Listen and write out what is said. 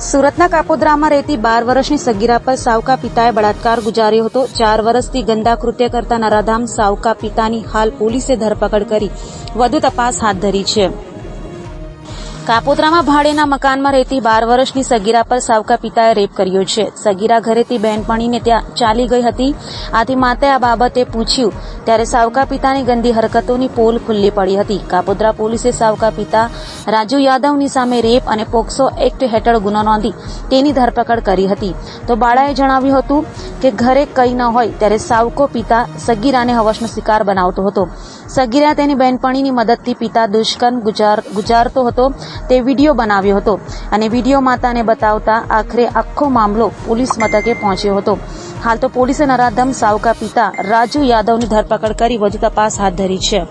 સુરતના કાપોદ્રામાં રહેતી 12 વર્ષની સગીરા પર સાવકા પિતાએ બળાત્કાર ગુજાર્યો હતો। 4 વર્ષથી ગંદા કૃત્ય કરતા નરાધામ સાવકા પિતાની હાલ પોલીસે ધરપકડ કરી વધુ તપાસ હાથ ધરી છે। કાપોદ્રામાં ભાડેના મકાનમાં રહેતી 12 વર્ષની સગીરા પર સાવકા પિતાએ રેપ કર્યો છે। સગીરા ઘરેથી બહેનપણીને ત્યાં ચાલી ગઈ હતી। આથી માતાએ આ બાબતે પૂછ્યું ત્યારે સાવકા પિતાની ગંદી હરકતોની પોલ ખુલ્લી પડી હતી। કાપોદ્રા પોલીસે સાવકા પિતા રાજુ યાદવની સામે રેપ અને પોક્સો એક્ટ હેઠળ ગુનો નોંધી તેની ધરપકડ કરી હતી। તો બાળાએ જણાવ્યું હતું કે ઘરે કંઈ ન હોય ત્યારે સાવકો પિતા સગીરાને હવસનો શિકાર બનાવતો હતો। સગીરા તેની બહેનપણીની મદદથી પિતા દુષ્કર્મ ગુજારતો હતો તે વિડીયો બનાવ્યો હતો અને વિડીયો માતાને બતાવતા આખરે આખો મામલો પોલીસ મથકે પહોંચ્યો હતો। હાલ તો પોલીસે નરાધમ સાવકા પિતા રાજુ યાદવની ધરપકડ કરી વધુ તપાસ હાથ ધરી છે।